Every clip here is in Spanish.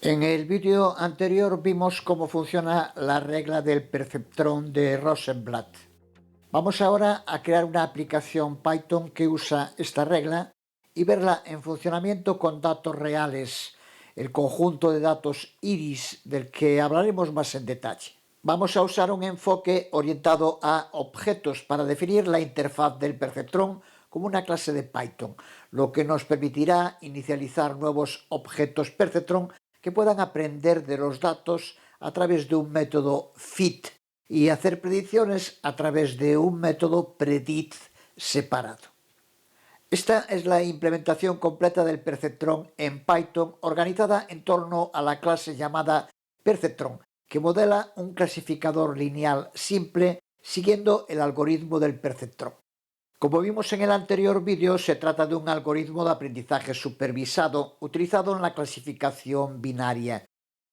En el vídeo anterior vimos cómo funciona la regla del perceptrón de Rosenblatt. Vamos ahora a crear una aplicación Python que usa esta regla y verla en funcionamiento con datos reales, el conjunto de datos iris del que hablaremos más en detalle. Vamos a usar un enfoque orientado a objetos para definir la interfaz del perceptrón como una clase de Python, lo que nos permitirá inicializar nuevos objetos perceptrón que puedan aprender de los datos a través de un método fit y hacer predicciones a través de un método predict separado. Esta es la implementación completa del perceptrón en Python organizada en torno a la clase llamada perceptrón, que modela un clasificador lineal simple siguiendo el algoritmo del perceptrón. Como vimos en el anterior vídeo, se trata de un algoritmo de aprendizaje supervisado utilizado en la clasificación binaria,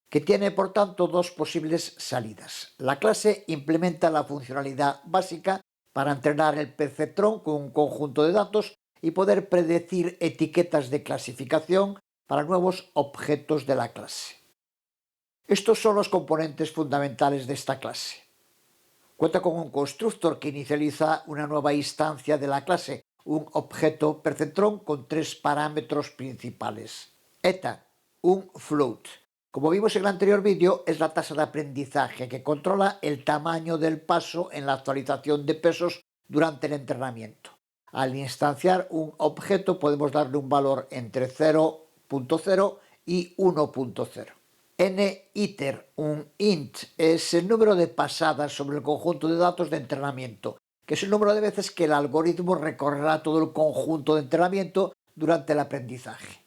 que tiene por tanto dos posibles salidas. La clase implementa la funcionalidad básica para entrenar el perceptrón con un conjunto de datos y poder predecir etiquetas de clasificación para nuevos objetos de la clase. Estos son los componentes fundamentales de esta clase. Cuenta con un constructor que inicializa una nueva instancia de la clase, un objeto perceptrón con tres parámetros principales. Eta, un float. Como vimos en el anterior vídeo, es la tasa de aprendizaje que controla el tamaño del paso en la actualización de pesos durante el entrenamiento. Al instanciar un objeto podemos darle un valor entre 0.0 y 1.0. N-iter, un int, es el número de pasadas sobre el conjunto de datos de entrenamiento, que es el número de veces que el algoritmo recorrerá todo el conjunto de entrenamiento durante el aprendizaje.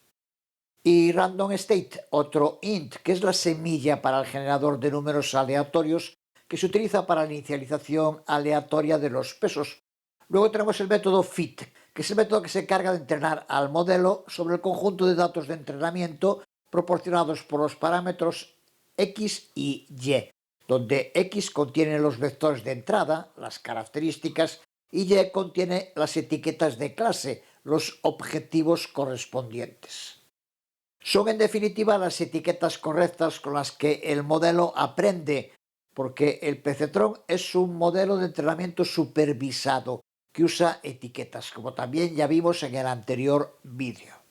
Y random state, otro int, que es la semilla para el generador de números aleatorios que se utiliza para la inicialización aleatoria de los pesos. Luego tenemos el método fit, que es el método que se encarga de entrenar al modelo sobre el conjunto de datos de entrenamiento proporcionados por los parámetros x y y, donde x contiene los vectores de entrada, las características, y y contiene las etiquetas de clase, los objetivos correspondientes. Son en definitiva las etiquetas correctas con las que el modelo aprende, porque el perceptrón es un modelo de entrenamiento supervisado que usa etiquetas, como también ya vimos en el anterior vídeo.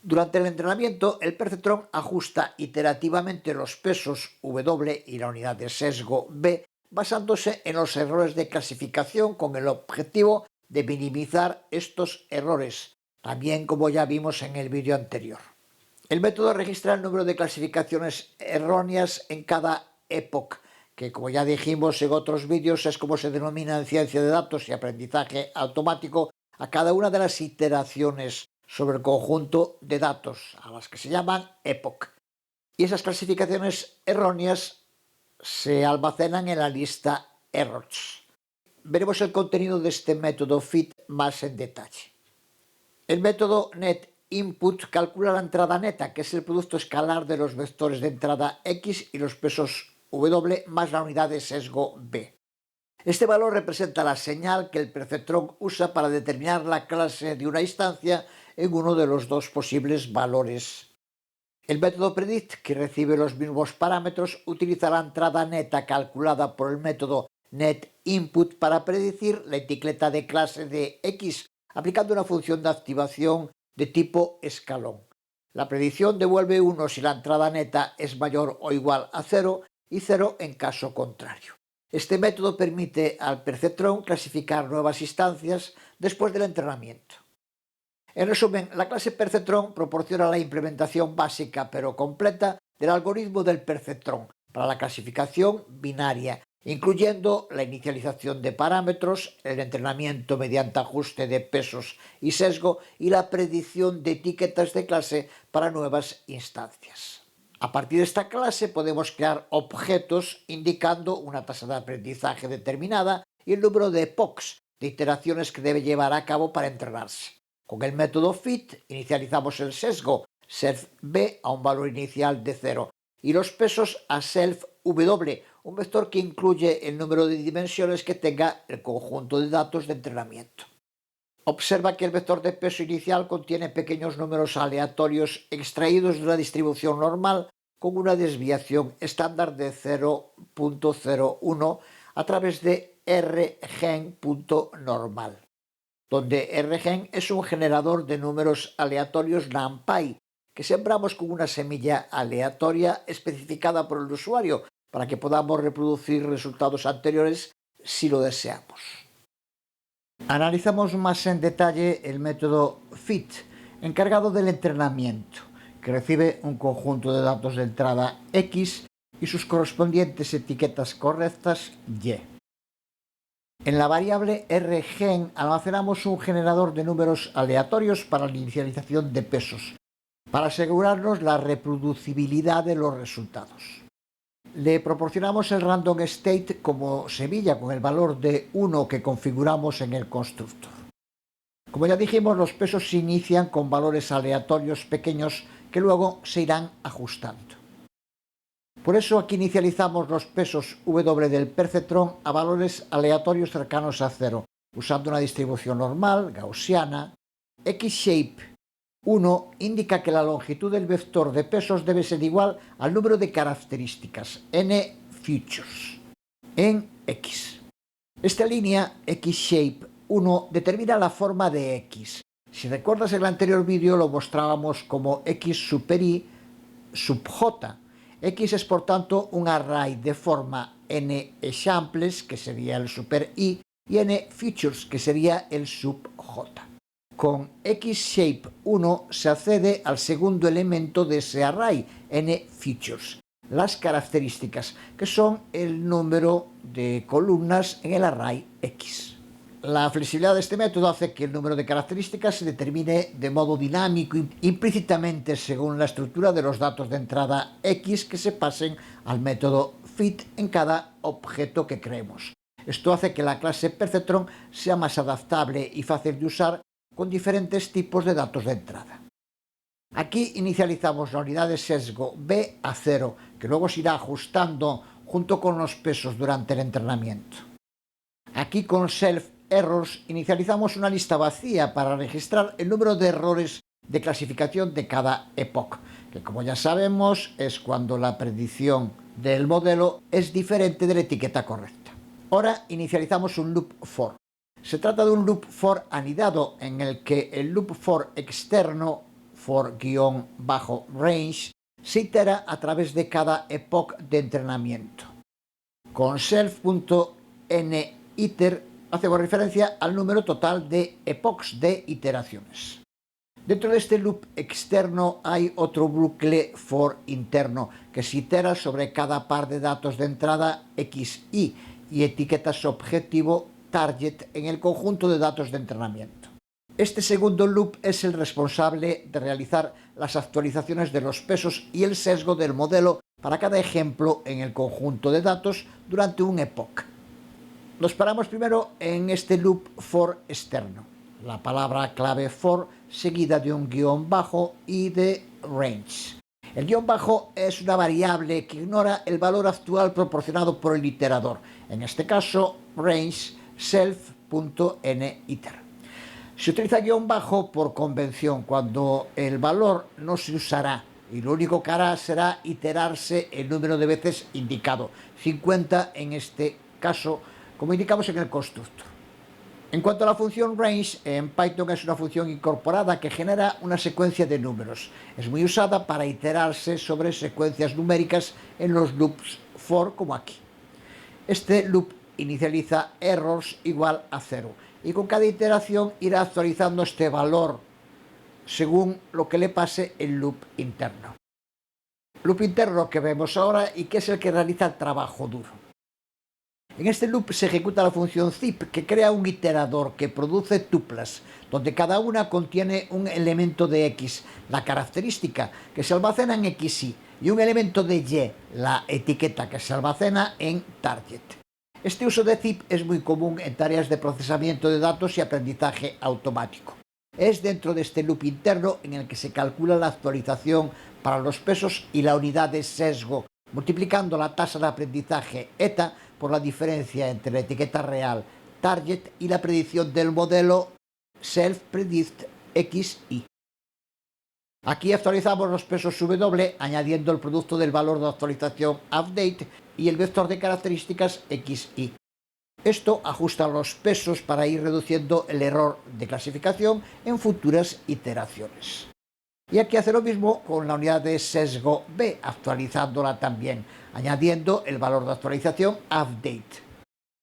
Durante el entrenamiento, el perceptrón ajusta iterativamente los pesos W y la unidad de sesgo B basándose en los errores de clasificación con el objetivo de minimizar estos errores, también como ya vimos en el vídeo anterior. El método registra el número de clasificaciones erróneas en cada epoch, que como ya dijimos en otros vídeos es como se denomina en ciencia de datos y aprendizaje automático a cada una de las iteraciones sobre el conjunto de datos, a las que se llaman epoch. Y esas clasificaciones erróneas se almacenan en la lista errors. Veremos el contenido de este método fit más en detalle. El método netInput calcula la entrada neta, que es el producto escalar de los vectores de entrada x y los pesos w más la unidad de sesgo b. Este valor representa la señal que el perceptrón usa para determinar la clase de una instancia en uno de los dos posibles valores. El método predict, que recibe los mismos parámetros, utiliza la entrada neta calculada por el método netInput para predecir la etiqueta de clase de x, aplicando una función de activación de tipo escalón. La predicción devuelve 1 si la entrada neta es mayor o igual a 0 y 0 en caso contrario. Este método permite al perceptrón clasificar nuevas instancias después del entrenamiento. En resumen, la clase perceptrón proporciona la implementación básica pero completa del algoritmo del perceptrón para la clasificación binaria, incluyendo la inicialización de parámetros, el entrenamiento mediante ajuste de pesos y sesgo y la predicción de etiquetas de clase para nuevas instancias. A partir de esta clase podemos crear objetos indicando una tasa de aprendizaje determinada y el número de epochs, de iteraciones que debe llevar a cabo para entrenarse. Con el método fit inicializamos el sesgo self-b a un valor inicial de 0 y los pesos a self-w, un vector que incluye el número de dimensiones que tenga el conjunto de datos de entrenamiento. Observa que el vector de peso inicial contiene pequeños números aleatorios extraídos de una distribución normal con una desviación estándar de 0.01 a través de rgen.normal, donde rgen es un generador de números aleatorios NumPy que sembramos con una semilla aleatoria especificada por el usuario para que podamos reproducir resultados anteriores si lo deseamos. Analizamos más en detalle el método FIT, encargado del entrenamiento, que recibe un conjunto de datos de entrada X y sus correspondientes etiquetas correctas Y. En la variable rgen almacenamos un generador de números aleatorios para la inicialización de pesos, para asegurarnos la reproducibilidad de los resultados. Le proporcionamos el random state como semilla con el valor de 1 que configuramos en el constructor. Como ya dijimos, los pesos se inician con valores aleatorios pequeños que luego se irán ajustando. Por eso aquí inicializamos los pesos W del perceptrón a valores aleatorios cercanos a 0, usando una distribución normal, gaussiana. Xshape 1 indica que la longitud del vector de pesos debe ser igual al número de características, n features, en X. Esta línea, Xshape 1, determina la forma de X. Si recuerdas el anterior vídeo lo mostrábamos como X super I sub J. X es por tanto un array de forma n examples, que sería el super I, y n features, que sería el sub J. Con Xshape 1 se accede al segundo elemento de ese array, n features, las características, que son el número de columnas en el array X. La flexibilidad de este método hace que el número de características se determine de modo dinámico implícitamente según la estructura de los datos de entrada X que se pasen al método FIT en cada objeto que creemos. Esto hace que la clase Perceptron sea más adaptable y fácil de usar con diferentes tipos de datos de entrada. Aquí inicializamos la unidad de sesgo B a 0, que luego se irá ajustando junto con los pesos durante el entrenamiento. Aquí con self errors inicializamos una lista vacía para registrar el número de errores de clasificación de cada epoch, que como ya sabemos es cuando la predicción del modelo es diferente de la etiqueta correcta. Ahora inicializamos un loop for. Se trata de un loop for anidado en el que el loop for externo, for-range, se itera a través de cada epoch de entrenamiento. Con self.niter hacemos referencia al número total de epochs de iteraciones. Dentro de este loop externo hay otro bucle for interno que se itera sobre cada par de datos de entrada XY y etiquetas objetivo target en el conjunto de datos de entrenamiento. Este segundo loop es el responsable de realizar las actualizaciones de los pesos y el sesgo del modelo para cada ejemplo en el conjunto de datos durante un epoch. Nos paramos primero en este loop for externo, la palabra clave for seguida de un guión bajo y de range. El guión bajo es una variable que ignora el valor actual proporcionado por el iterador, en este caso range self.niter. Se utiliza guión bajo por convención cuando el valor no se usará y lo único que hará será iterarse el número de veces indicado, 50 en este caso, como indicamos en el constructor. En cuanto a la función range, en Python es una función incorporada que genera una secuencia de números. Es muy usada para iterarse sobre secuencias numéricas en los loops for, como aquí. Este loop inicializa errors igual a 0 y con cada iteración irá actualizando este valor según lo que le pase el loop interno. Loop interno que vemos ahora y que es el que realiza el trabajo duro. En este loop se ejecuta la función zip, que crea un iterador que produce tuplas, donde cada una contiene un elemento de X, la característica, que se almacena en XY, y un elemento de Y, la etiqueta, que se almacena en target. Este uso de zip es muy común en tareas de procesamiento de datos y aprendizaje automático. Es dentro de este loop interno en el que se calcula la actualización para los pesos y la unidad de sesgo, multiplicando la tasa de aprendizaje eta por la diferencia entre la etiqueta real target y la predicción del modelo self-predict XY. Aquí actualizamos los pesos W añadiendo el producto del valor de actualización update y el vector de características XY. Esto ajusta los pesos para ir reduciendo el error de clasificación en futuras iteraciones. Y aquí hace lo mismo con la unidad de sesgo B, actualizándola también, añadiendo el valor de actualización update.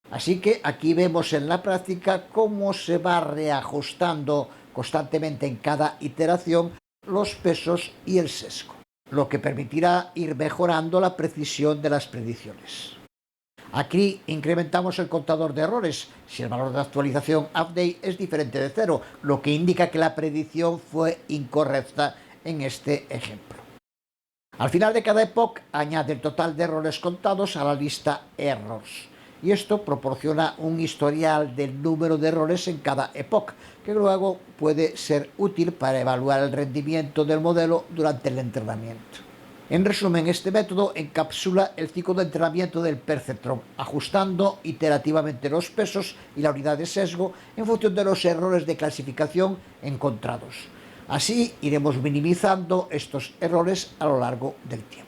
Así que aquí vemos en la práctica cómo se va reajustando constantemente en cada iteración los pesos y el sesgo, lo que permitirá ir mejorando la precisión de las predicciones. Aquí incrementamos el contador de errores si el valor de actualización update es diferente de 0, lo que indica que la predicción fue incorrecta en este ejemplo. Al final de cada epoch añade el total de errores contados a la lista errors, y esto proporciona un historial del número de errores en cada epoch, que luego puede ser útil para evaluar el rendimiento del modelo durante el entrenamiento. En resumen, este método encapsula el ciclo de entrenamiento del perceptrón, ajustando iterativamente los pesos y la unidad de sesgo en función de los errores de clasificación encontrados. Así iremos minimizando estos errores a lo largo del tiempo.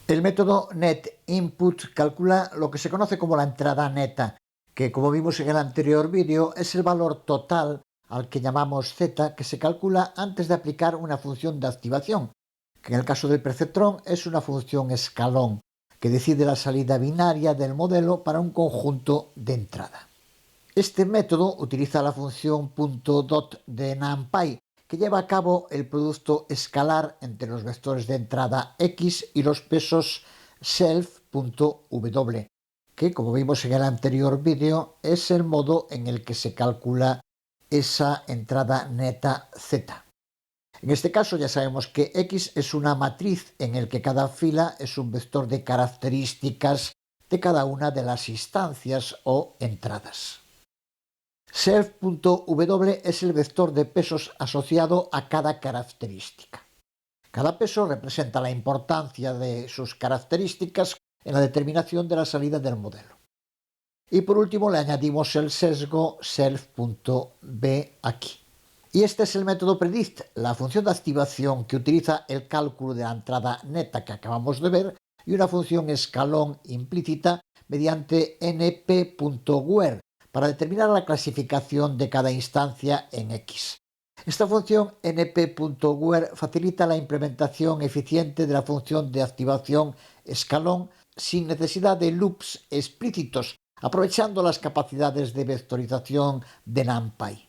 El método NetInput calcula lo que se conoce como la entrada neta, que como vimos en el anterior vídeo es el valor total al que llamamos z, que se calcula antes de aplicar una función de activación, que en el caso del perceptrón es una función escalón, que decide la salida binaria del modelo para un conjunto de entrada. Este método utiliza la función .dot de NumPy, que lleva a cabo el producto escalar entre los vectores de entrada x y los pesos self.w, que como vimos en el anterior vídeo es el modo en el que se calcula esa entrada neta z. En este caso ya sabemos que X es una matriz en el que cada fila es un vector de características de cada una de las instancias o entradas. Self.w es el vector de pesos asociado a cada característica. Cada peso representa la importancia de sus características en la determinación de la salida del modelo. Y por último le añadimos el sesgo self.b aquí. Y este es el método predict, la función de activación que utiliza el cálculo de la entrada neta que acabamos de ver y una función escalón implícita mediante np.where para determinar la clasificación de cada instancia en X. Esta función np.where facilita la implementación eficiente de la función de activación escalón sin necesidad de loops explícitos, aprovechando las capacidades de vectorización de NumPy.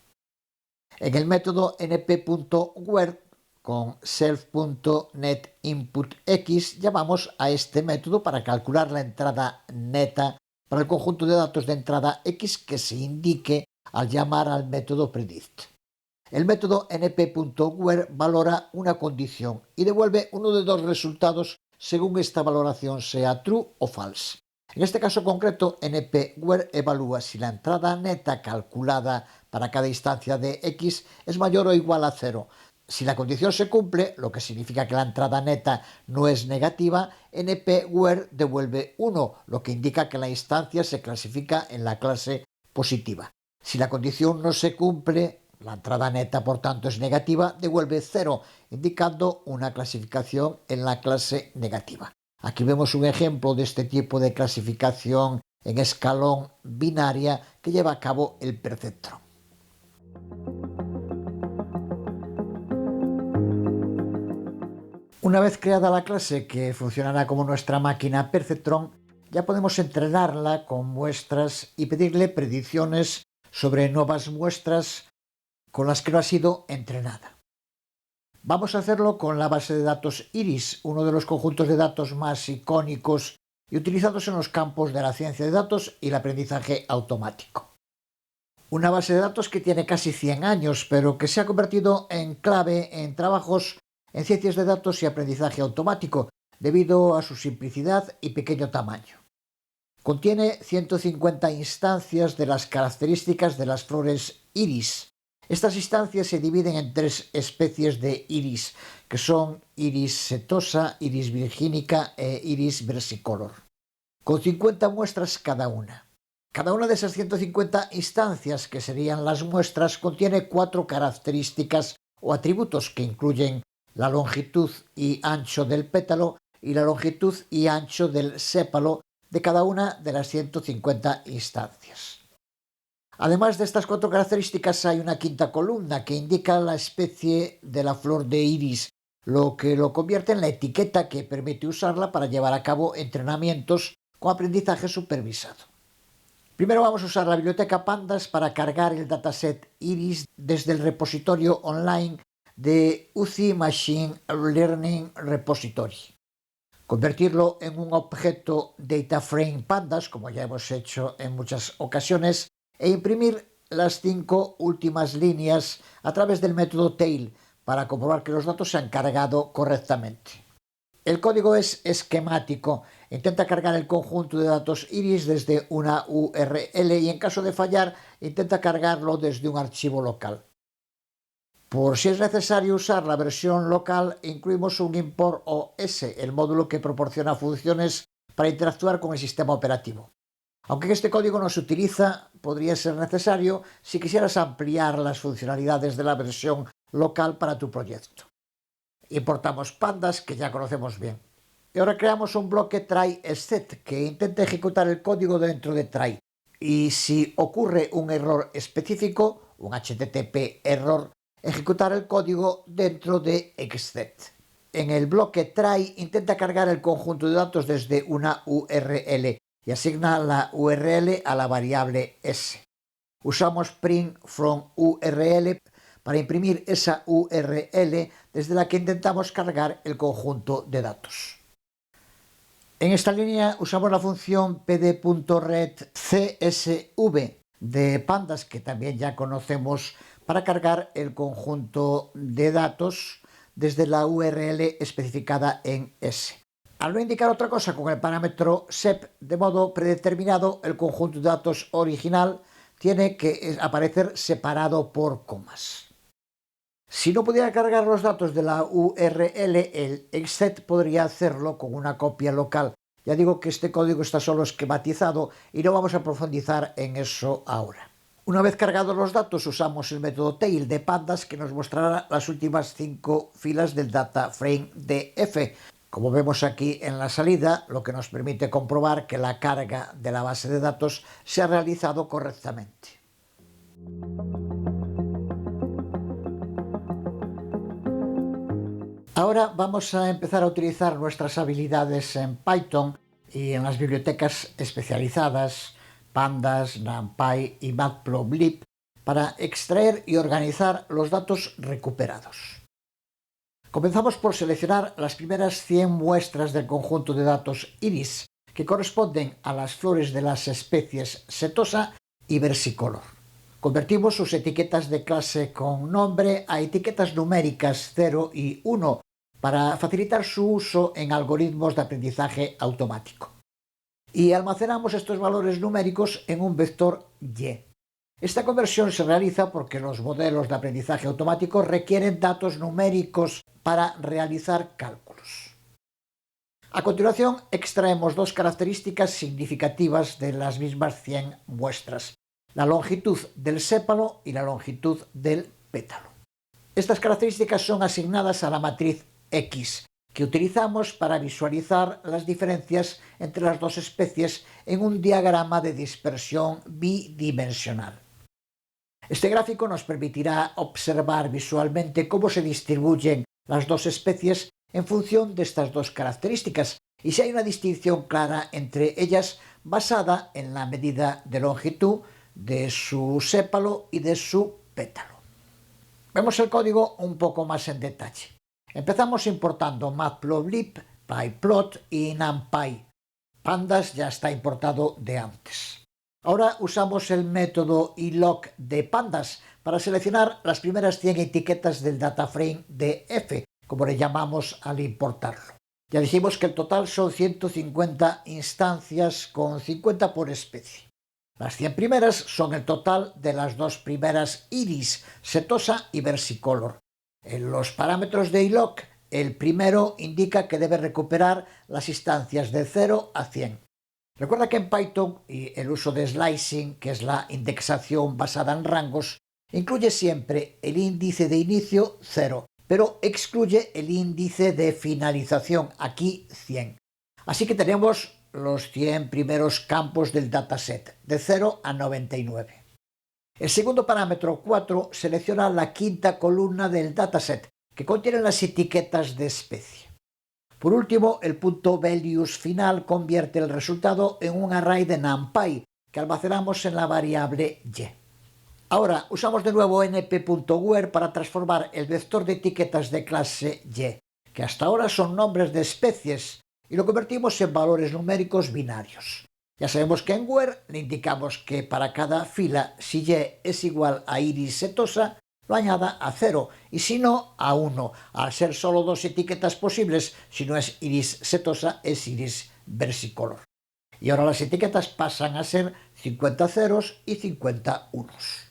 En el método np.where con self.netInputX llamamos a este método para calcular la entrada neta para el conjunto de datos de entrada X que se indique al llamar al método predict. El método np.where valora una condición y devuelve uno de dos resultados según esta valoración sea true o false. En este caso concreto, np.where evalúa si la entrada neta calculada para cada instancia de X es mayor o igual a 0. Si la condición se cumple, lo que significa que la entrada neta no es negativa, np.where devuelve 1, lo que indica que la instancia se clasifica en la clase positiva. Si la condición no se cumple, la entrada neta por tanto es negativa, devuelve 0, indicando una clasificación en la clase negativa. Aquí vemos un ejemplo de este tipo de clasificación en escalón binaria que lleva a cabo el perceptrón. Una vez creada la clase que funcionará como nuestra máquina perceptrón, ya podemos entrenarla con muestras y pedirle predicciones sobre nuevas muestras con las que no ha sido entrenada. Vamos a hacerlo con la base de datos IRIS, uno de los conjuntos de datos más icónicos y utilizados en los campos de la ciencia de datos y el aprendizaje automático. Una base de datos que tiene casi 100 años, pero que se ha convertido en clave en trabajos en ciencias de datos y aprendizaje automático, debido a su simplicidad y pequeño tamaño. Contiene 150 instancias de las características de las flores iris. Estas instancias se dividen en 3 especies de iris, que son iris setosa, iris virgínica e iris versicolor, con 50 muestras cada una. Cada una de esas 150 instancias, que serían las muestras, contiene 4 características o atributos que incluyen la longitud y ancho del pétalo y la longitud y ancho del sépalo de cada una de las 150 instancias. Además de estas 4 características, hay una quinta columna que indica la especie de la flor de iris, lo que lo convierte en la etiqueta que permite usarla para llevar a cabo entrenamientos con aprendizaje supervisado. Primero vamos a usar la biblioteca Pandas para cargar el dataset iris desde el repositorio online de UCI Machine Learning Repository. Convertirlo en un objeto DataFrame Pandas, como ya hemos hecho en muchas ocasiones, e imprimir las 5 últimas líneas a través del método tail para comprobar que los datos se han cargado correctamente. El código es esquemático. Intenta cargar el conjunto de datos iris desde una URL y, en caso de fallar, intenta cargarlo desde un archivo local. Por si es necesario usar la versión local, incluimos un import OS, el módulo que proporciona funciones para interactuar con el sistema operativo. Aunque este código no se utiliza, podría ser necesario si quisieras ampliar las funcionalidades de la versión local para tu proyecto. Importamos Pandas, que ya conocemos bien. Y ahora creamos un bloque try_set que intenta ejecutar el código dentro de try. Y si ocurre un error específico, un HTTP error, ejecutar el código dentro de exset. En el bloque try intenta cargar el conjunto de datos desde una URL y asigna la URL a la variable s. Usamos print from URL para imprimir esa URL desde la que intentamos cargar el conjunto de datos. En esta línea usamos la función pd.readcsv de Pandas, que también ya conocemos, para cargar el conjunto de datos desde la URL especificada en S. Al no indicar otra cosa con el parámetro sep de modo predeterminado, el conjunto de datos original tiene que aparecer separado por comas. Si no pudiera cargar los datos de la URL, el exset podría hacerlo con una copia local. Ya digo que este código está solo esquematizado y no vamos a profundizar en eso ahora. Una vez cargados los datos, usamos el método tail de Pandas, que nos mostrará las últimas 5 filas del DataFrame DF. Como vemos aquí en la salida, lo que nos permite comprobar que la carga de la base de datos se ha realizado correctamente. Ahora vamos a empezar a utilizar nuestras habilidades en Python y en las bibliotecas especializadas Pandas, NumPy y Matplotlib para extraer y organizar los datos recuperados. Comenzamos por seleccionar las primeras 100 muestras del conjunto de datos iris, que corresponden a las flores de las especies setosa y versicolor. Convertimos sus etiquetas de clase con nombre a etiquetas numéricas 0 y 1 para facilitar su uso en algoritmos de aprendizaje automático. Y almacenamos estos valores numéricos en un vector y. Esta conversión se realiza porque los modelos de aprendizaje automático requieren datos numéricos para realizar cálculos. A continuación, extraemos 2 características significativas de las mismas 100 muestras: la longitud del sépalo y la longitud del pétalo. Estas características son asignadas a la matriz X, que utilizamos para visualizar las diferencias entre las 2 especies en un diagrama de dispersión bidimensional. Este gráfico nos permitirá observar visualmente cómo se distribuyen las 2 especies en función de estas 2 características y si hay una distinción clara entre ellas basada en la medida de longitud de su sépalo y de su pétalo. Vemos el código un poco más en detalle. Empezamos importando Matplotlib, pyplot y NumPy. Pandas ya está importado de antes. Ahora usamos el método iLog de Pandas para seleccionar las primeras 100 etiquetas del DataFrame DF, como le llamamos al importarlo. Ya dijimos que el total son 150 instancias con 50 por especie. Las 100 primeras son el total de las 2 primeras iris, setosa y versicolor. En los parámetros de iLog, el primero indica que debe recuperar las instancias de 0 a 100. Recuerda que en Python y el uso de slicing, que es la indexación basada en rangos, incluye siempre el índice de inicio 0, pero excluye el índice de finalización, aquí 100. Así que tenemos los 100 primeros campos del dataset, de 0 a 99. El segundo parámetro 4 selecciona la quinta columna del dataset, que contiene las etiquetas de especie. Por último, el punto values final convierte el resultado en un array de NumPy que almacenamos en la variable y. Ahora usamos de nuevo np.where para transformar el vector de etiquetas de clase y, que hasta ahora son nombres de especies, y lo convertimos en valores numéricos binarios. Ya sabemos que en where le indicamos que para cada fila, si y es igual a iris setosa, lo añada a 0 y si no, a 1. Al ser solo dos etiquetas posibles, si no es iris setosa, es iris versicolor. Y ahora las etiquetas pasan a ser 50 ceros y 50 unos.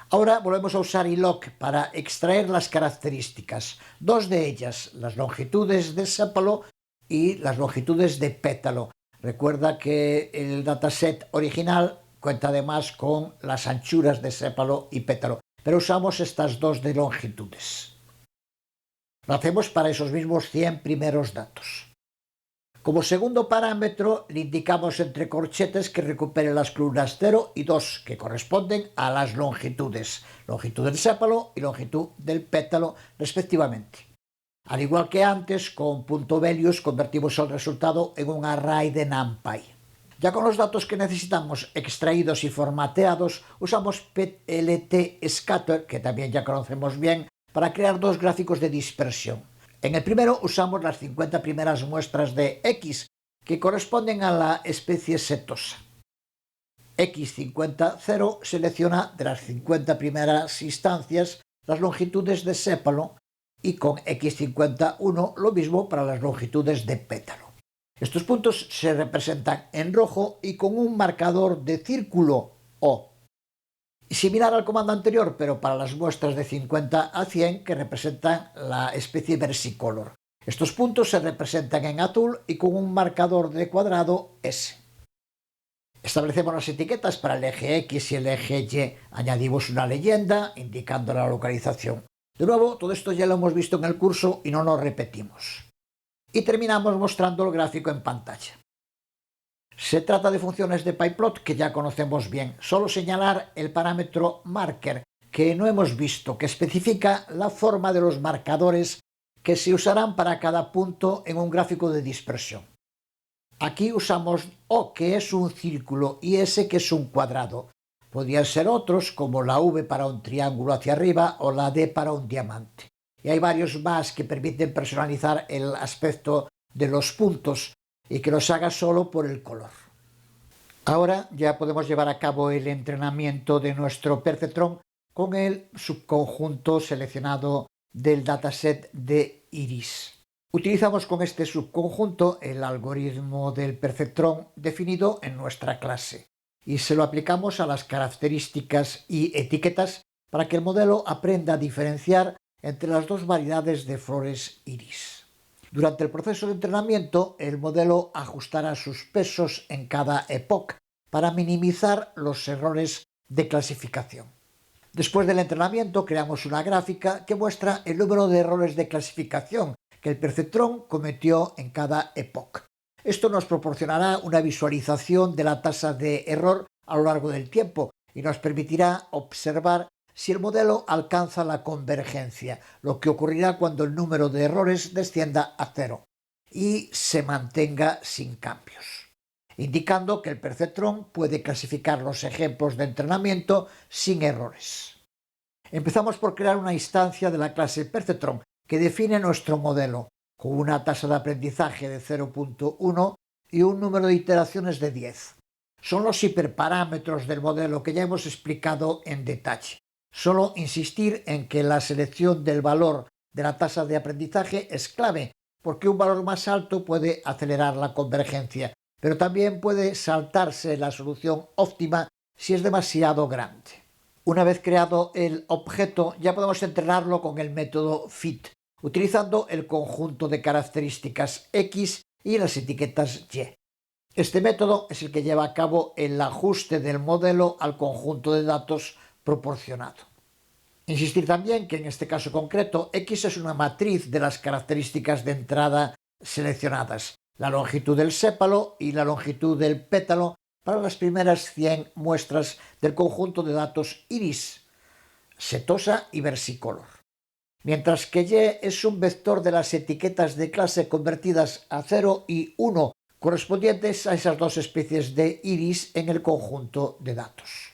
Ahora volvemos a usar iloc para extraer las características, dos de ellas, las longitudes de sépalo y las longitudes de pétalo. Recuerda que el dataset original cuenta además con las anchuras de sépalo y pétalo, pero usamos estas dos de longitudes. Lo hacemos para esos mismos 100 primeros datos. Como segundo parámetro le indicamos entre corchetes que recupere las columnas 0 y 2, que corresponden a las longitudes, longitud del sépalo y longitud del pétalo respectivamente. Al igual que antes, con .values convertimos el resultado en un array de NumPy. Ya con los datos que necesitamos extraídos y formateados, usamos PLT-Scatter, que también ya conocemos bien, para crear dos gráficos de dispersión. En el primero usamos las 50 primeras muestras de X, que corresponden a la especie setosa. X50,0 selecciona de las 50 primeras instancias las longitudes de sépalo y con X51 lo mismo para las longitudes de pétalo. Estos puntos se representan en rojo y con un marcador de círculo O. Similar al comando anterior, pero para las muestras de 50 a 100 que representan la especie versicolor. Estos puntos se representan en azul y con un marcador de cuadrado S. Establecemos las etiquetas para el eje X y el eje Y. Añadimos una leyenda indicando la localización. De nuevo, todo esto ya lo hemos visto en el curso y no lo repetimos. Y terminamos mostrando el gráfico en pantalla. Se trata de funciones de pyplot que ya conocemos bien. Solo señalar el parámetro marker, que no hemos visto, que especifica la forma de los marcadores que se usarán para cada punto en un gráfico de dispersión. Aquí usamos O, que es un círculo, y S, que es un cuadrado. Podrían ser otros, como la V para un triángulo hacia arriba o la D para un diamante. Y hay varios más que permiten personalizar el aspecto de los puntos y que los haga solo por el color. Ahora ya podemos llevar a cabo el entrenamiento de nuestro perceptrón con el subconjunto seleccionado del dataset de iris. Utilizamos con este subconjunto el algoritmo del perceptrón definido en nuestra clase y se lo aplicamos a las características y etiquetas para que el modelo aprenda a diferenciar entre las dos variedades de flores iris. Durante el proceso de entrenamiento, el modelo ajustará sus pesos en cada epoch para minimizar los errores de clasificación. Después del entrenamiento, creamos una gráfica que muestra el número de errores de clasificación que el perceptrón cometió en cada epoch. Esto nos proporcionará una visualización de la tasa de error a lo largo del tiempo y nos permitirá observar si el modelo alcanza la convergencia, lo que ocurrirá cuando el número de errores descienda a 0 y se mantenga sin cambios, indicando que el perceptrón puede clasificar los ejemplos de entrenamiento sin errores. Empezamos por crear una instancia de la clase perceptrón que define nuestro modelo, con una tasa de aprendizaje de 0.1 y un número de iteraciones de 10. Son los hiperparámetros del modelo que ya hemos explicado en detalle. Solo insistir en que la selección del valor de la tasa de aprendizaje es clave, porque un valor más alto puede acelerar la convergencia, pero también puede saltarse la solución óptima si es demasiado grande. Una vez creado el objeto, ya podemos entrenarlo con el método fit, utilizando el conjunto de características X y las etiquetas Y. Este método es el que lleva a cabo el ajuste del modelo al conjunto de datos proporcionado. Insistir también que en este caso concreto X es una matriz de las características de entrada seleccionadas, la longitud del sépalo y la longitud del pétalo para las primeras 100 muestras del conjunto de datos iris, setosa y versicolor. Mientras que Y es un vector de las etiquetas de clase convertidas a 0 y 1 correspondientes a esas dos especies de iris en el conjunto de datos.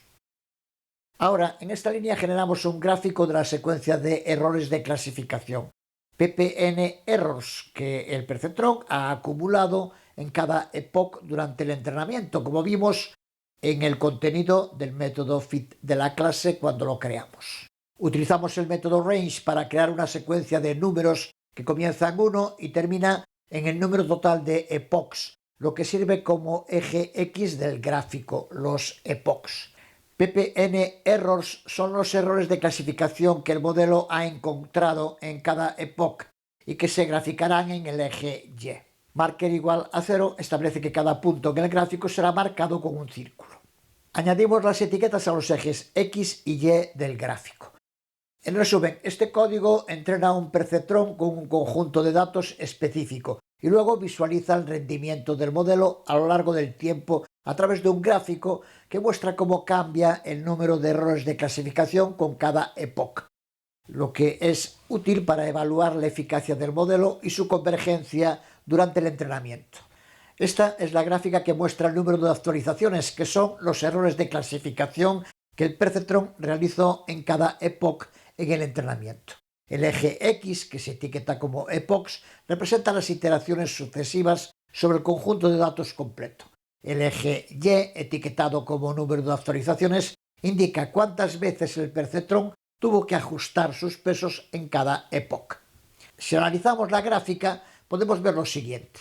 Ahora, en esta línea generamos un gráfico de la secuencia de errores de clasificación, ppn errors, que el perceptrón ha acumulado en cada epoch durante el entrenamiento, como vimos en el contenido del método fit de la clase cuando lo creamos. Utilizamos el método range para crear una secuencia de números que comienza en 1 y termina en el número total de epochs, lo que sirve como eje X del gráfico, los epochs. ppn errors son los errores de clasificación que el modelo ha encontrado en cada epoch y que se graficarán en el eje Y. Marker igual a 0 establece que cada punto en el gráfico será marcado con un círculo. Añadimos las etiquetas a los ejes X y Y del gráfico. En resumen, este código entrena un perceptrón con un conjunto de datos específico y luego visualiza el rendimiento del modelo a lo largo del tiempo a través de un gráfico que muestra cómo cambia el número de errores de clasificación con cada epoch, lo que es útil para evaluar la eficacia del modelo y su convergencia durante el entrenamiento. Esta es la gráfica que muestra el número de actualizaciones, que son los errores de clasificación que el perceptrón realizó en cada epoch en el entrenamiento. El eje X, que se etiqueta como epochs, representa las iteraciones sucesivas sobre el conjunto de datos completo. El eje Y, etiquetado como número de actualizaciones, indica cuántas veces el perceptrón tuvo que ajustar sus pesos en cada epoch. Si analizamos la gráfica, podemos ver lo siguiente.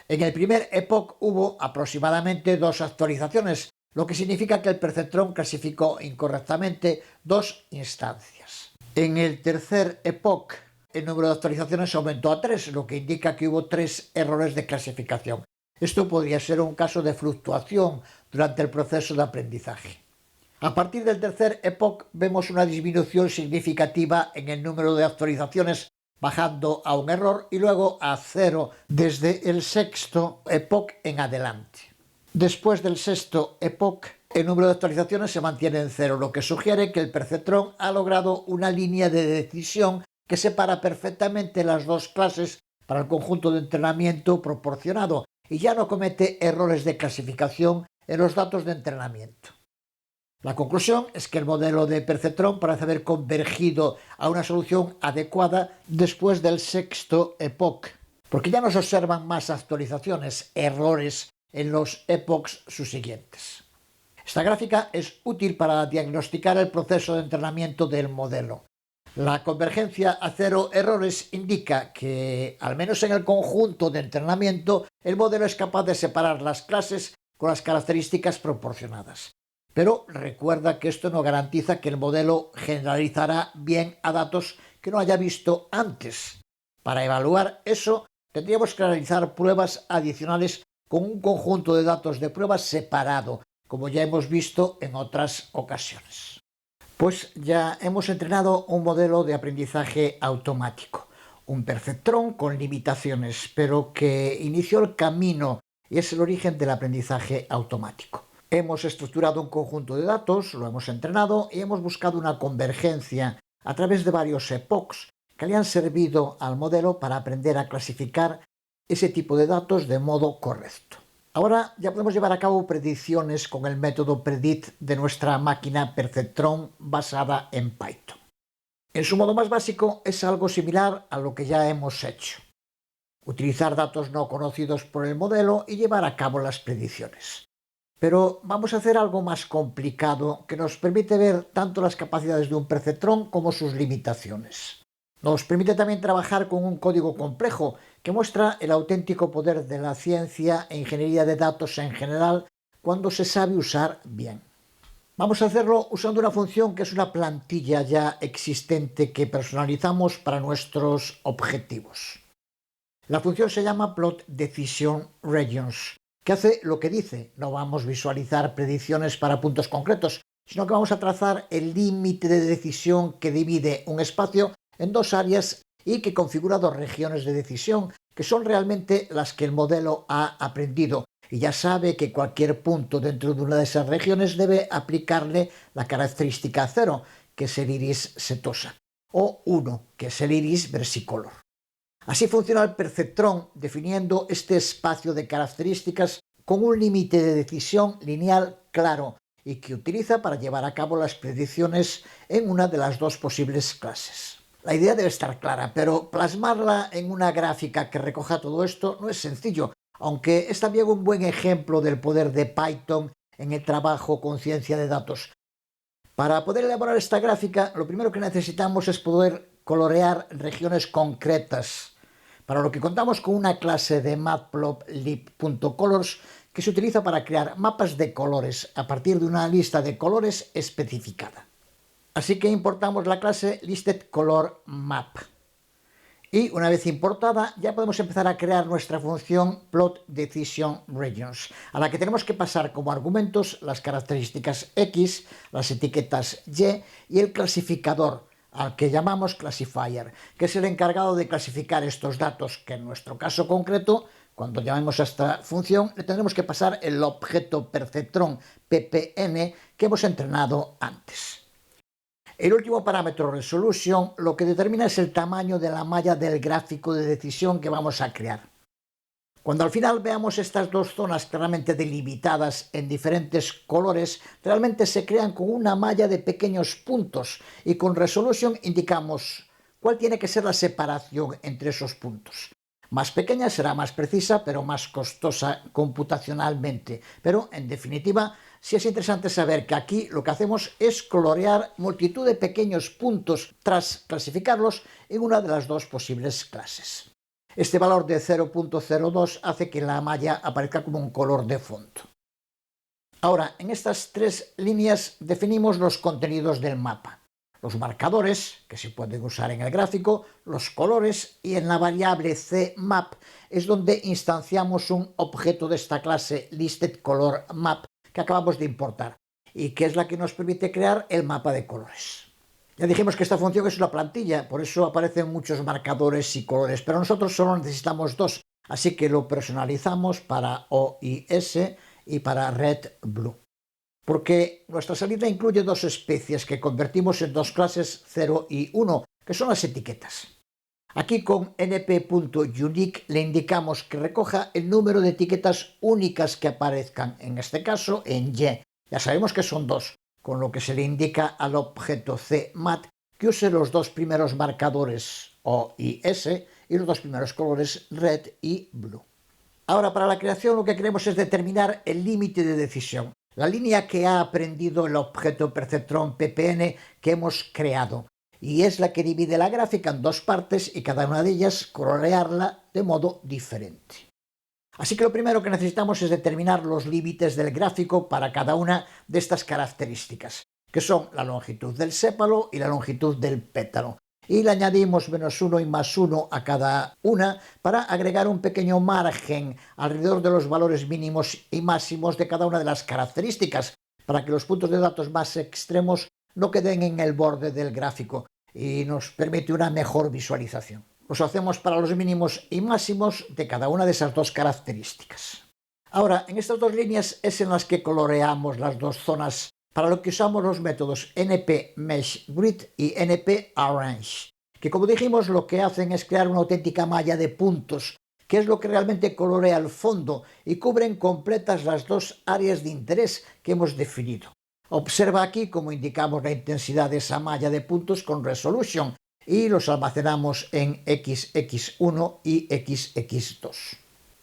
En el primer epoch hubo aproximadamente 2 actualizaciones, lo que significa que el perceptrón clasificó incorrectamente 2 instancias. En el tercer epoch, el número de actualizaciones aumentó a 3, lo que indica que hubo 3 errores de clasificación. Esto podría ser un caso de fluctuación durante el proceso de aprendizaje. A partir del tercer epoch vemos una disminución significativa en el número de actualizaciones, bajando a un error y luego a 0 desde el sexto epoch en adelante. Después del sexto epoch, el número de actualizaciones se mantiene en 0, lo que sugiere que el perceptrón ha logrado una línea de decisión que separa perfectamente las dos clases para el conjunto de entrenamiento proporcionado y ya no comete errores de clasificación en los datos de entrenamiento. La conclusión es que el modelo de perceptrón parece haber convergido a una solución adecuada después del sexto epoch, porque ya no se observan más actualizaciones, errores en los epochs subsiguientes. Esta gráfica es útil para diagnosticar el proceso de entrenamiento del modelo. La convergencia a 0 errores indica que, al menos en el conjunto de entrenamiento, el modelo es capaz de separar las clases con las características proporcionadas. Pero recuerda que esto no garantiza que el modelo generalizará bien a datos que no haya visto antes. Para evaluar eso, tendríamos que realizar pruebas adicionales con un conjunto de datos de pruebas separado, como ya hemos visto en otras ocasiones. Pues ya hemos entrenado un modelo de aprendizaje automático, un perceptrón con limitaciones, pero que inició el camino y es el origen del aprendizaje automático. Hemos estructurado un conjunto de datos, lo hemos entrenado y hemos buscado una convergencia a través de varios epochs que le han servido al modelo para aprender a clasificar ese tipo de datos de modo correcto. Ahora ya podemos llevar a cabo predicciones con el método predict de nuestra máquina perceptrón basada en Python. En su modo más básico es algo similar a lo que ya hemos hecho. Utilizar datos no conocidos por el modelo y llevar a cabo las predicciones. Pero vamos a hacer algo más complicado que nos permite ver tanto las capacidades de un perceptrón como sus limitaciones. Nos permite también trabajar con un código complejo que muestra el auténtico poder de la ciencia e ingeniería de datos en general cuando se sabe usar bien. Vamos a hacerlo usando una función que es una plantilla ya existente que personalizamos para nuestros objetivos. La función se llama plot decision regions que hace lo que dice. No vamos a visualizar predicciones para puntos concretos, sino que vamos a trazar el límite de decisión que divide un espacio en dos áreas y que configura dos regiones de decisión, que son realmente las que el modelo ha aprendido. Y ya sabe que cualquier punto dentro de una de esas regiones debe aplicarle la característica 0, que es el iris setosa, o 1, que es el iris versicolor. Así funciona el perceptrón, definiendo este espacio de características con un límite de decisión lineal claro y que utiliza para llevar a cabo las predicciones en una de las dos posibles clases. La idea debe estar clara, pero plasmarla en una gráfica que recoja todo esto no es sencillo, aunque es también un buen ejemplo del poder de Python en el trabajo con ciencia de datos. Para poder elaborar esta gráfica, lo primero que necesitamos es poder colorear regiones concretas, para lo que contamos con una clase de matplotlib.colors que se utiliza para crear mapas de colores a partir de una lista de colores especificada. Así que importamos la clase ListedColorMap. Y una vez importada, ya podemos empezar a crear nuestra función plotDecisionRegions, a la que tenemos que pasar como argumentos las características X, las etiquetas Y el clasificador, al que llamamos classifier, que es el encargado de clasificar estos datos, que en nuestro caso concreto, cuando llamemos a esta función, le tendremos que pasar el objeto perceptrón ppn que hemos entrenado antes. El último parámetro resolution lo que determina es el tamaño de la malla del gráfico de decisión que vamos a crear. Cuando al final veamos estas dos zonas claramente delimitadas en diferentes colores, realmente se crean con una malla de pequeños puntos y con resolution indicamos cuál tiene que ser la separación entre esos puntos. Más pequeña será más precisa, pero más costosa computacionalmente. Pero, en definitiva, sí es interesante saber que aquí lo que hacemos es colorear multitud de pequeños puntos tras clasificarlos en una de las dos posibles clases. Este valor de 0.02 hace que la malla aparezca como un color de fondo. Ahora, en estas tres líneas definimos los contenidos del mapa. Los marcadores, que se pueden usar en el gráfico, los colores y en la variable cmap es donde instanciamos un objeto de esta clase ListedColorMap que acabamos de importar y que es la que nos permite crear el mapa de colores. Ya dijimos que esta función es una plantilla, por eso aparecen muchos marcadores y colores, pero nosotros solo necesitamos dos, así que lo personalizamos para OIS y para Red-Blue. Porque nuestra salida incluye dos especies que convertimos en dos clases 0 y 1, que son las etiquetas. Aquí con np.unique le indicamos que recoja el número de etiquetas únicas que aparezcan, en este caso en Y. Ya sabemos que son dos, con lo que se le indica al objeto cmat que use los dos primeros marcadores O y S y los dos primeros colores red y blue. Ahora, para la creación lo que queremos es determinar el límite de decisión, la línea que ha aprendido el objeto perceptrón ppn que hemos creado, y es la que divide la gráfica en dos partes y cada una de ellas colorearla de modo diferente. Así que lo primero que necesitamos es determinar los límites del gráfico para cada una de estas características, que son la longitud del sépalo y la longitud del pétalo. Y le añadimos -1 y +1 a cada una para agregar un pequeño margen alrededor de los valores mínimos y máximos de cada una de las características, para que los puntos de datos más extremos no queden en el borde del gráfico y nos permite una mejor visualización. Los hacemos para los mínimos y máximos de cada una de esas dos características. Ahora, en estas dos líneas es en las que coloreamos las dos zonas, para lo que usamos los métodos np-mesh-grid y np-arrange, que como dijimos lo que hacen es crear una auténtica malla de puntos, que es lo que realmente colorea el fondo y cubren completas las dos áreas de interés que hemos definido. Observa aquí cómo indicamos la intensidad de esa malla de puntos con resolution y los almacenamos en XX1 y XX2.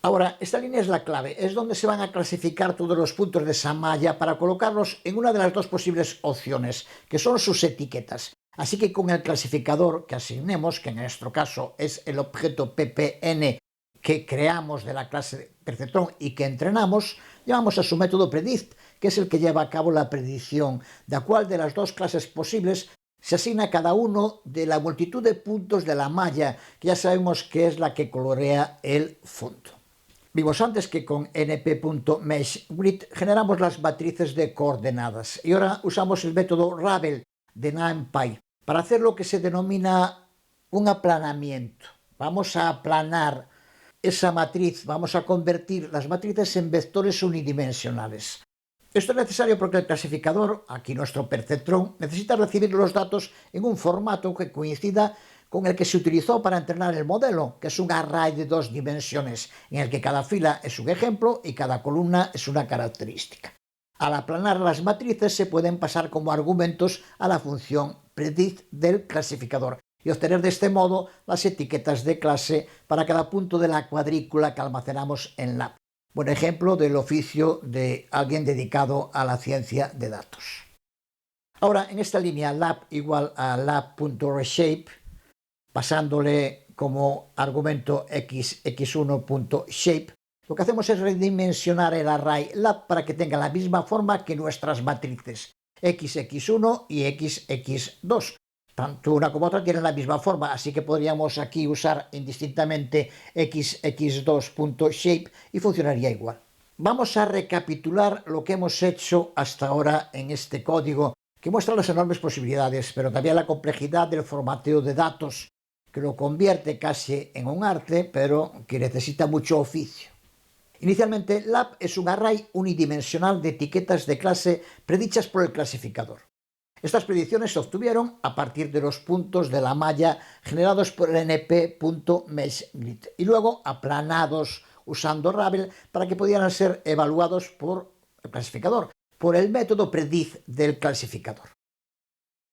Ahora, esta línea es la clave, es donde se van a clasificar todos los puntos de esa malla para colocarlos en una de las dos posibles opciones, que son sus etiquetas. Así que con el clasificador que asignemos, que en nuestro caso es el objeto ppn que creamos de la clase perceptrón y que entrenamos, llamamos a su método predict, que es el que lleva a cabo la predicción de cuál de las dos clases posibles se asigna cada uno de la multitud de puntos de la malla, que ya sabemos que es la que colorea el fondo. Vimos antes que con np.meshGrid generamos las matrices de coordenadas y ahora usamos el método Ravel de NumPy para hacer lo que se denomina un aplanamiento. Vamos a aplanar esa matriz, vamos a convertir las matrices en vectores unidimensionales. Esto es necesario porque el clasificador, aquí nuestro perceptrón, necesita recibir los datos en un formato que coincida con el que se utilizó para entrenar el modelo, que es un array de 2 dimensiones, en el que cada fila es un ejemplo y cada columna es una característica. Al aplanar las matrices se pueden pasar como argumentos a la función predict del clasificador y obtener de este modo las etiquetas de clase para cada punto de la cuadrícula que almacenamos en lab. Buen ejemplo del oficio de alguien dedicado a la ciencia de datos. Ahora, en esta línea lab igual a lab.reshape, pasándole como argumento x1.shape, lo que hacemos es redimensionar el array lab para que tenga la misma forma que nuestras matrices xx1 y xx2. Tanto una como otra tienen la misma forma, así que podríamos aquí usar indistintamente xx2.shape y funcionaría igual. Vamos a recapitular lo que hemos hecho hasta ahora en este código, que muestra las enormes posibilidades, pero también la complejidad del formateo de datos, que lo convierte casi en un arte, pero que necesita mucho oficio. Inicialmente, lab es un array unidimensional de etiquetas de clase predichas por el clasificador. Estas predicciones se obtuvieron a partir de los puntos de la malla generados por el np.meshGrid y luego aplanados usando Ravel para que pudieran ser evaluados por el clasificador, por el método predict del clasificador.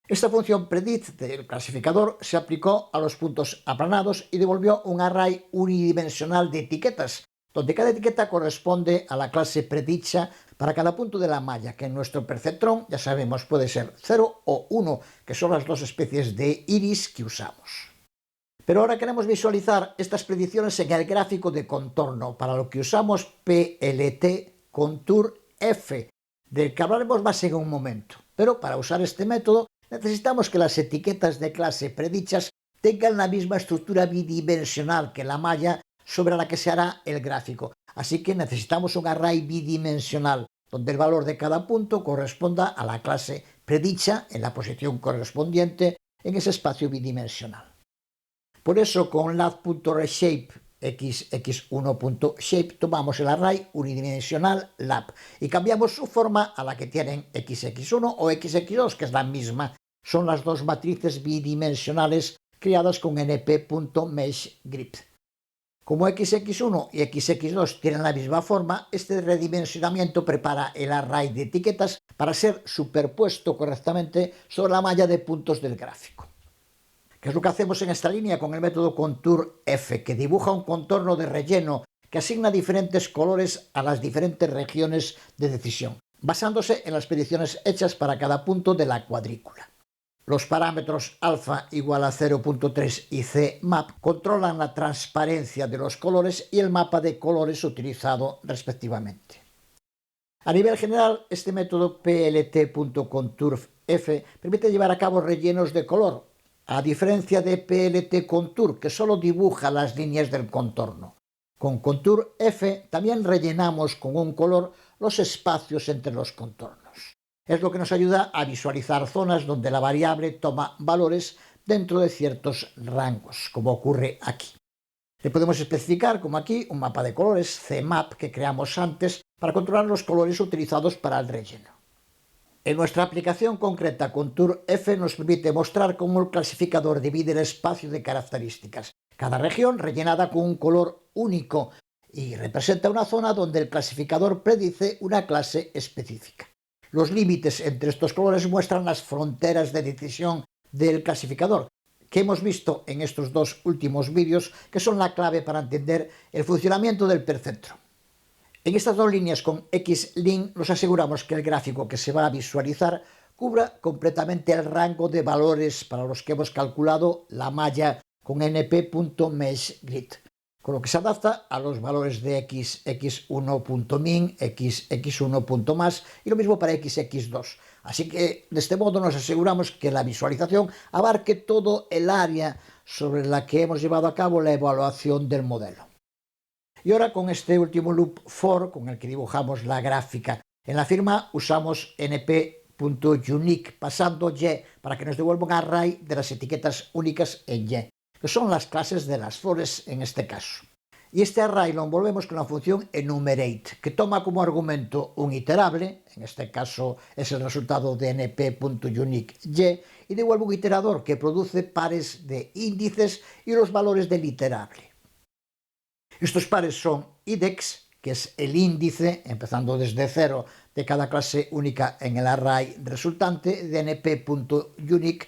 Esta función predict del clasificador se aplicó a los puntos aplanados y devolvió un array unidimensional de etiquetas, donde cada etiqueta corresponde a la clase predicha para cada punto de la malla, que en nuestro perceptrón, ya sabemos, puede ser 0 o 1, que son las dos especies de iris que usamos. Pero ahora queremos visualizar estas predicciones en el gráfico de contorno, para lo que usamos PLT Contour F, del que hablaremos más en un momento. Pero para usar este método necesitamos que las etiquetas de clase predichas tengan la misma estructura bidimensional que la malla sobre la que se hará el gráfico. Así que necesitamos un array bidimensional, donde el valor de cada punto corresponda a la clase predicha en la posición correspondiente en ese espacio bidimensional. Por eso con lab.reshape xx1.shape tomamos el array unidimensional lab y cambiamos su forma a la que tienen xx1 o xx2, que es la misma. Son las dos matrices bidimensionales creadas con np.meshGrid. Como xx1 y xx2 tienen la misma forma, este redimensionamiento prepara el array de etiquetas para ser superpuesto correctamente sobre la malla de puntos del gráfico. ¿Qué es lo que hacemos en esta línea con el método Contour F, que dibuja un contorno de relleno que asigna diferentes colores a las diferentes regiones de decisión, basándose en las predicciones hechas para cada punto de la cuadrícula? Los parámetros alfa igual a 0.3 y cmap controlan la transparencia de los colores y el mapa de colores utilizado respectivamente. A nivel general, este método plt.contourf permite llevar a cabo rellenos de color, a diferencia de plt.contour, que solo dibuja las líneas del contorno. Con Contour F también rellenamos con un color los espacios entre los contornos. Es lo que nos ayuda a visualizar zonas donde la variable toma valores dentro de ciertos rangos, como ocurre aquí. Le podemos especificar, como aquí, un mapa de colores CMap que creamos antes para controlar los colores utilizados para el relleno. En nuestra aplicación concreta, Contour F nos permite mostrar cómo el clasificador divide el espacio de características, cada región rellenada con un color único, y representa una zona donde el clasificador predice una clase específica. Los límites entre estos colores muestran las fronteras de decisión del clasificador, que hemos visto en estos dos últimos vídeos, que son la clave para entender el funcionamiento del perceptrón. En estas dos líneas con Xlin nos aseguramos que el gráfico que se va a visualizar cubra completamente el rango de valores para los que hemos calculado la malla con np.meshGrid, con lo que se adapta a los valores de x1.min, x1.max y lo mismo para xx2. Así que de este modo nos aseguramos que la visualización abarque todo el área sobre la que hemos llevado a cabo la evaluación del modelo. Y ahora con este último loop for, con el que dibujamos la gráfica en la firma, usamos np.unique, pasando y para que nos devuelva un array de las etiquetas únicas en y, que son las clases de las fores en este caso. Y este array lo envolvemos con la función enumerate, que toma como argumento un iterable, en este caso es el resultado de np.unique y devuelve un iterador que produce pares de índices y los valores del iterable. Estos pares son index, que es el índice, empezando desde 0, de cada clase única en el array resultante de np.unique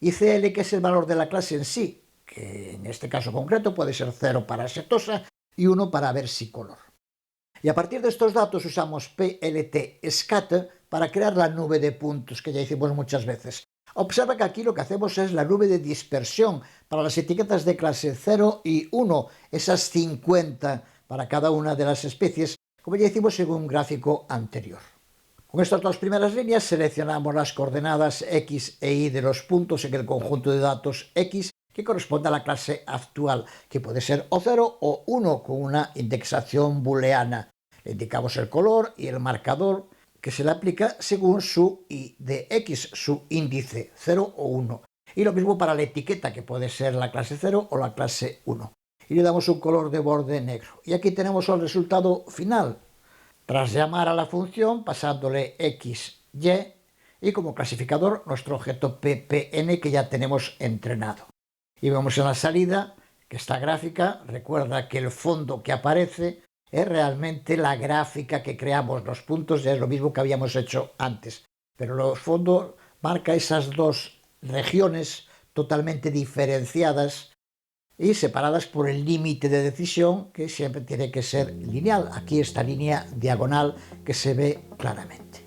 y cl, que es el valor de la clase en sí, que en este caso concreto puede ser 0 para setosa y 1 para versicolor. Y a partir de estos datos usamos plt scatter para crear la nube de puntos que ya hicimos muchas veces. Observa que aquí lo que hacemos es la nube de dispersión para las etiquetas de clase 0 y 1, esas 50 para cada una de las especies, como ya hicimos en un gráfico anterior. Con estas dos primeras líneas seleccionamos las coordenadas x e y de los puntos en el conjunto de datos x que corresponde a la clase actual, que puede ser o 0 o 1 con una indexación booleana. Le indicamos el color y el marcador que se le aplica según su i de x, su índice, 0 o 1. Y lo mismo para la etiqueta, que puede ser la clase 0 o la clase 1. Y le damos un color de borde negro. Y aquí tenemos el resultado final. Tras llamar a la función, pasándole x, y como clasificador nuestro objeto ppn que ya tenemos entrenado. Y vemos en la salida que esta gráfica, recuerda que el fondo que aparece es realmente la gráfica que creamos, los puntos ya es lo mismo que habíamos hecho antes, pero el fondo marca esas dos regiones totalmente diferenciadas y separadas por el límite de decisión que siempre tiene que ser lineal. Aquí esta línea diagonal que se ve claramente.